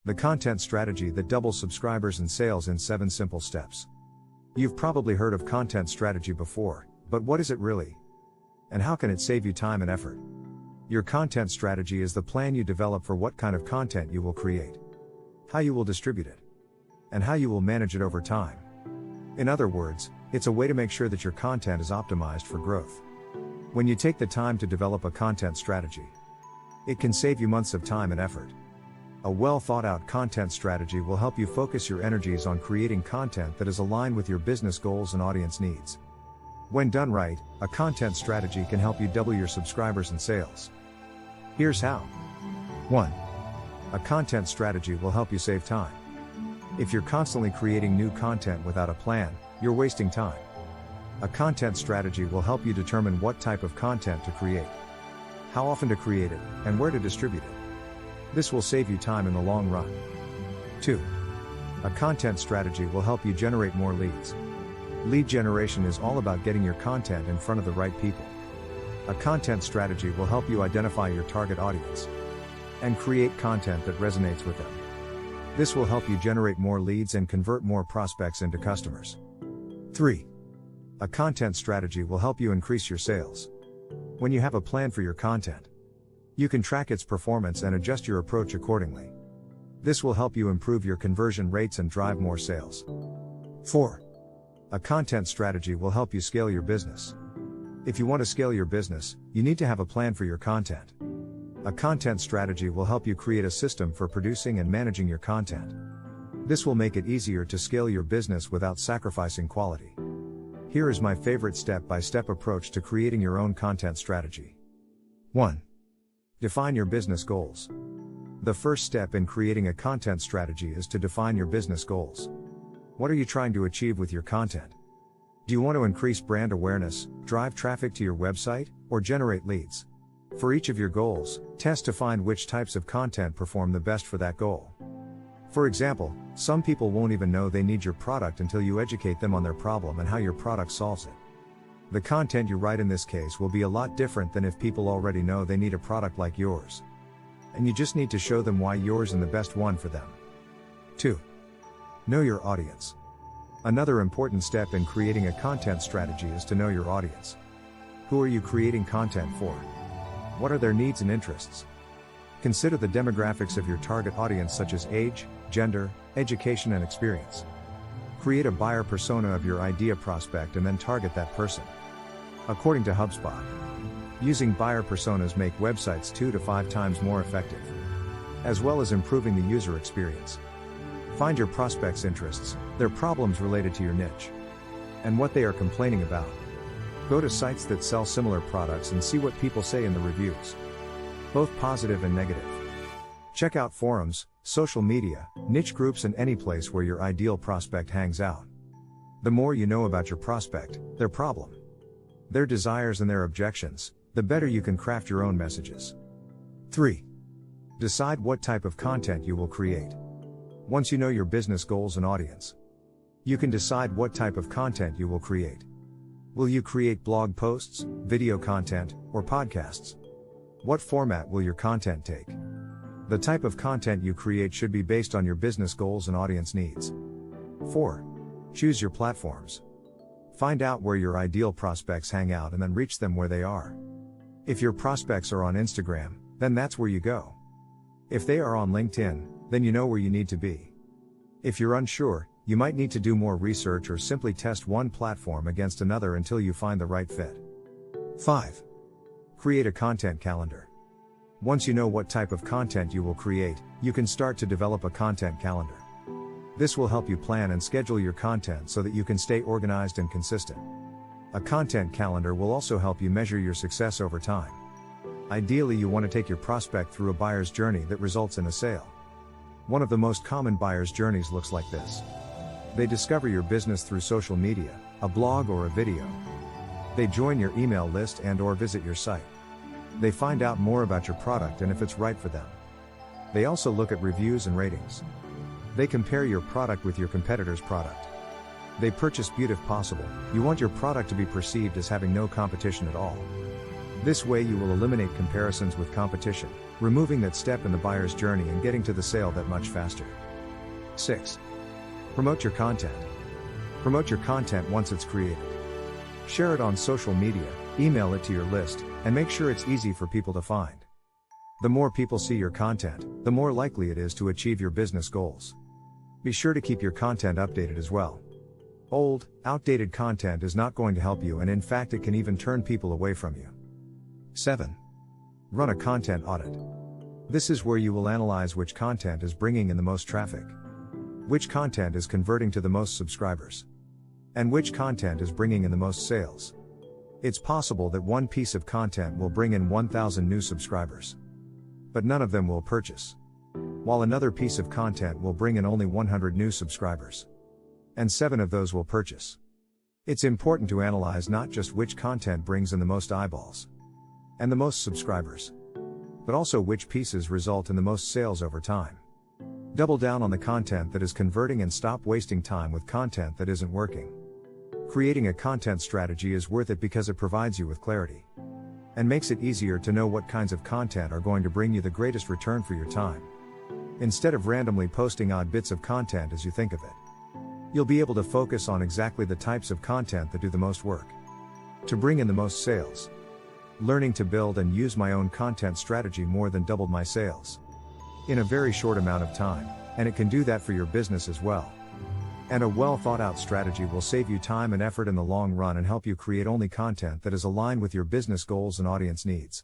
The content strategy that doubles subscribers and sales in 7 simple steps. You've probably heard of content strategy before, but what is it really? And how can it save you time and effort? Your content strategy is the plan you develop for what kind of content you will create, how you will distribute it, and how you will manage it over time. In other words, it's a way to make sure that your content is optimized for growth. When you take the time to develop a content strategy, it can save you months of time and effort. A well thought out content strategy will help you focus your energies on creating content that is aligned with your business goals and audience needs. When done right, a content strategy can help you double your subscribers and sales. Here's how. 1. A content strategy will help you save time. If you're constantly creating new content without a plan, you're wasting time. A content strategy will help you determine what type of content to create, how often to create it, and where to distribute it. This will save you time in the long run. 2. A content strategy will help you generate more leads. Lead generation is all about getting your content in front of the right people. A content strategy will help you identify your target audience and create content that resonates with them. This will help you generate more leads and convert more prospects into customers. 3. A content strategy will help you increase your sales. When you have a plan for your content, you can track its performance and adjust your approach accordingly. This will help you improve your conversion rates and drive more sales. 4. A content strategy will help you scale your business. If you want to scale your business, you need to have a plan for your content. A content strategy will help you create a system for producing and managing your content. This will make it easier to scale your business without sacrificing quality. Here is my favorite step-by-step approach to creating your own content strategy. 1. Define your business goals. The first step in creating a content strategy is to define your business goals. What are you trying to achieve with your content? Do you want to increase brand awareness, drive traffic to your website, or generate leads? For each of your goals, test to find which types of content perform the best for that goal. For example, some people won't even know they need your product until you educate them on their problem and how your product solves it. The content you write in this case will be a lot different than if people already know they need a product like yours. And you just need to show them why yours is the best one for them. 2. Know your audience. Another important step in creating a content strategy is to know your audience. Who are you creating content for? What are their needs and interests? Consider the demographics of your target audience such as age, gender, education and experience. Create a buyer persona of your ideal prospect and then target that person. According to HubSpot, using buyer personas make websites 2 to 5 times more effective, as well as improving the user experience. Find your prospects' interests, their problems related to your niche, and what they are complaining about. Go to sites that sell similar products and see what people say in the reviews, both positive and negative. Check out forums, social media, niche groups and any place where your ideal prospect hangs out. The more you know about your prospect, their problem, their desires and their objections, the better you can craft your own messages. 3. Decide what type of content you will create. Once you know your business goals and audience, you can decide what type of content you will create. Will you create blog posts, video content, or podcasts? What format will your content take? The type of content you create should be based on your business goals and audience needs. 4. Choose your platforms. Find out where your ideal prospects hang out and then reach them where they are. If your prospects are on Instagram, then that's where you go. If they are on LinkedIn, then you know where you need to be. If you're unsure, you might need to do more research or simply test one platform against another until you find the right fit. 5. Create a content calendar. Once you know what type of content you will create, you can start to develop a content calendar. This will help you plan and schedule your content so that you can stay organized and consistent. A content calendar will also help you measure your success over time. Ideally, you want to take your prospect through a buyer's journey that results in a sale. One of the most common buyer's journeys looks like this. They discover your business through social media, a blog or a video. They join your email list and/or visit your site. They find out more about your product and if it's right for them. They also look at reviews and ratings. They compare your product with your competitor's product. They purchase Beaut if possible. You want your product to be perceived as having no competition at all. This way you will eliminate comparisons with competition, removing that step in the buyer's journey and getting to the sale that much faster. 6. Promote your content. Promote your content once it's created. Share it on social media, email it to your list, and make sure it's easy for people to find. The more people see your content, the more likely it is to achieve your business goals. Be sure to keep your content updated as well. Old, outdated content is not going to help you, and in fact it can even turn people away from you. 7. Run a content audit. This is where you will analyze which content is bringing in the most traffic, which content is converting to the most subscribers, and which content is bringing in the most sales. It's possible that one piece of content will bring in 1,000 new subscribers, but none of them will purchase, while another piece of content will bring in only 100 new subscribers, and 7 of those will purchase. It's important to analyze not just which content brings in the most eyeballs and the most subscribers, but also which pieces result in the most sales over time. Double down on the content that is converting and stop wasting time with content that isn't working. Creating a content strategy is worth it because it provides you with clarity and makes it easier to know what kinds of content are going to bring you the greatest return for your time. Instead of randomly posting odd bits of content as you think of it, you'll be able to focus on exactly the types of content that do the most work to bring in the most sales. Learning to build and use my own content strategy more than doubled my sales in a very short amount of time, and it can do that for your business as well. And a well thought out strategy will save you time and effort in the long run and help you create only content that is aligned with your business goals and audience needs.